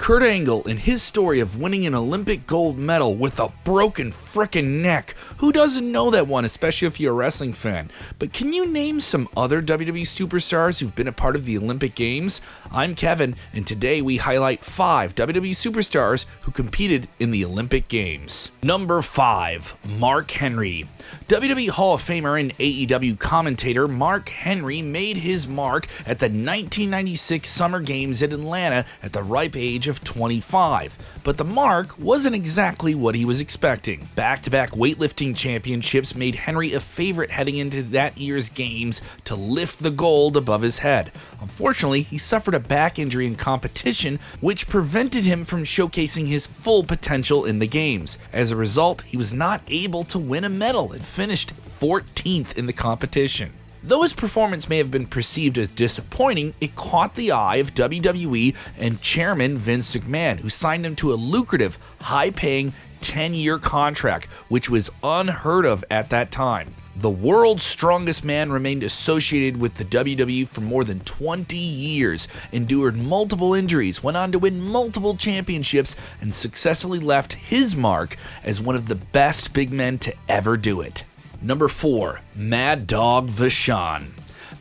Kurt Angle and his story of winning an Olympic gold medal with a broken frickin' neck. Who doesn't know that one, especially if you're a wrestling fan? But can you name some other WWE superstars who've been a part of the Olympic Games? I'm Kevin, and today we highlight 5 WWE superstars who competed in the Olympic Games. Number 5, Mark Henry. WWE Hall of Famer and AEW commentator Mark Henry made his mark at the 1996 Summer Games in Atlanta at the ripe age of 25. But the mark wasn't exactly what he was expecting. Back-to-back weightlifting championships made Henry a favorite heading into that year's games to lift the gold above his head. Unfortunately, he suffered a back injury in competition, which prevented him from showcasing his full potential in the games. As a result, he was not able to win a medal and finished 14th in the competition. Though his performance may have been perceived as disappointing, it caught the eye of WWE and chairman Vince McMahon, who signed him to a lucrative, high-paying 10-year contract, which was unheard of at that time. The world's strongest man remained associated with the WWE for more than 20 years, endured multiple injuries, went on to win multiple championships, and successfully left his mark as one of the best big men to ever do it. Number 4, Mad Dog Vachon.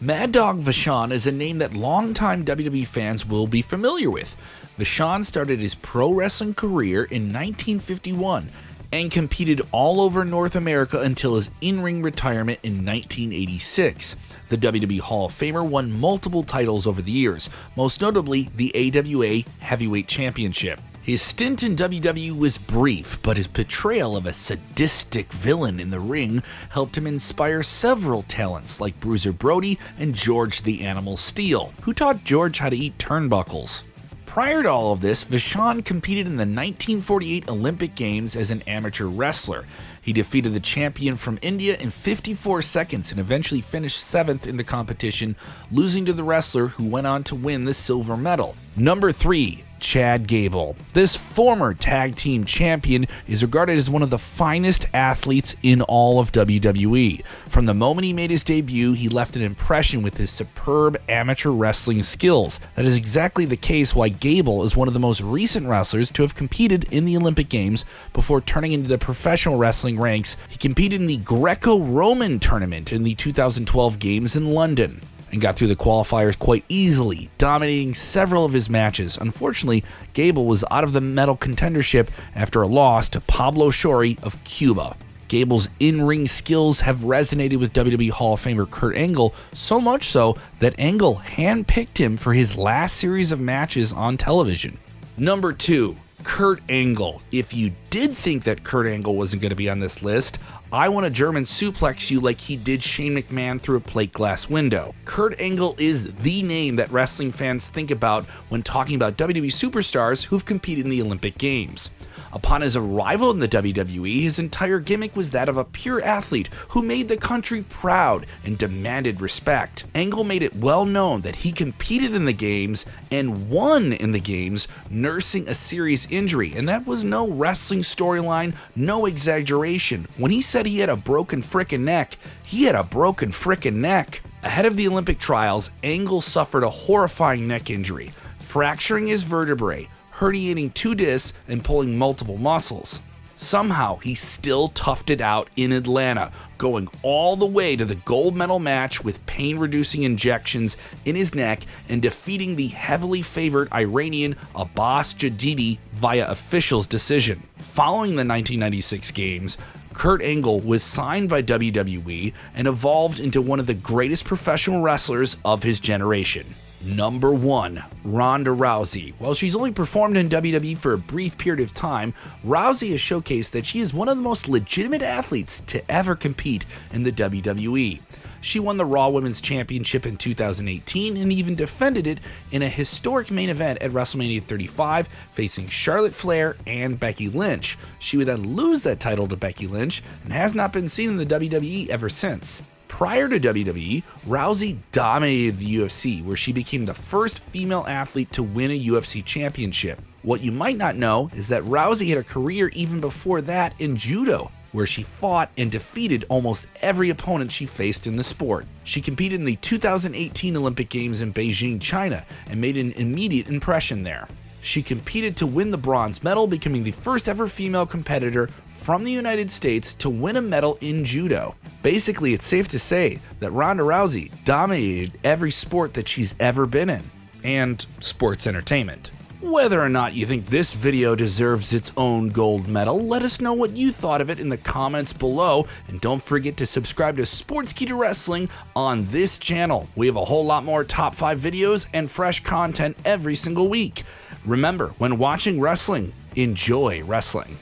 Mad Dog Vachon is a name that longtime WWE fans will be familiar with. Vachon started his pro wrestling career in 1951 and competed all over North America until his in-ring retirement in 1986. The WWE Hall of Famer won multiple titles over the years, most notably the AWA Heavyweight Championship. His stint in WWE was brief, but his portrayal of a sadistic villain in the ring helped him inspire several talents like Bruiser Brody and George the Animal Steele, who taught George how to eat turnbuckles. Prior to all of this, Vachon competed in the 1948 Olympic Games as an amateur wrestler. He defeated the champion from India in 54 seconds and eventually finished 7th in the competition, losing to the wrestler who went on to win the silver medal. Number 3, Chad Gable. This former tag team champion is regarded as one of the finest athletes in all of WWE. From the moment he made his debut, he left an impression with his superb amateur wrestling skills. That is exactly the case why Gable is one of the most recent wrestlers to have competed in the Olympic Games before turning into the professional wrestling ranks. He competed in the Greco-Roman tournament in the 2012 Games in London and got through the qualifiers quite easily, dominating several of his matches. Unfortunately, Gable was out of the medal contendership after a loss to Pablo Shori of Cuba. Gable's in-ring skills have resonated with WWE Hall of Famer Kurt Angle, so much so that Angle handpicked him for his last series of matches on television. Number 2, Kurt Angle. If you did think that Kurt Angle wasn't going to be on this list, I want to German suplex you like he did Shane McMahon through a plate glass window. Kurt Angle is the name that wrestling fans think about when talking about WWE superstars who've competed in the Olympic Games. Upon his arrival in the WWE, his entire gimmick was that of a pure athlete who made the country proud and demanded respect. Angle made it well known that he competed in the Games and won in the Games, nursing a serious injury, and that was no wrestling storyline, no exaggeration. When he said he had a broken frickin' neck, he had a broken frickin' neck. Ahead of the Olympic trials, Angle suffered a horrifying neck injury, fracturing his vertebrae, herniating 2 discs, and pulling multiple muscles. Somehow, he still toughed it out in Atlanta, going all the way to the gold medal match with pain-reducing injections in his neck and defeating the heavily favored Iranian Abbas Jadidi via officials' decision. Following the 1996 Games, Kurt Angle was signed by WWE and evolved into one of the greatest professional wrestlers of his generation. Number 1, Ronda Rousey. While she's only performed in WWE for a brief period of time, Rousey has showcased that she is one of the most legitimate athletes to ever compete in the WWE. She won the Raw Women's Championship in 2018 and even defended it in a historic main event at WrestleMania 35, facing Charlotte Flair and Becky Lynch. She would then lose that title to Becky Lynch and has not been seen in the WWE ever since. Prior to WWE, Rousey dominated the UFC, where she became the first female athlete to win a UFC championship. What you might not know is that Rousey had a career even before that in judo, where she fought and defeated almost every opponent she faced in the sport. She competed in the 2018 Olympic Games in Beijing, China, and made an immediate impression there. she competed to win the bronze medal, becoming the first ever female competitor from the United States to win a medal in judo. Basically, it's safe to say that Ronda Rousey dominated every sport that she's ever been in, and sports entertainment. Whether or not you think this video deserves its own gold medal, let us know what you thought of it in the comments below, and don't forget to subscribe to Sportskeeda Wrestling on this channel. We have a whole lot more top 5 videos and fresh content every single week. Remember, when watching wrestling, enjoy wrestling.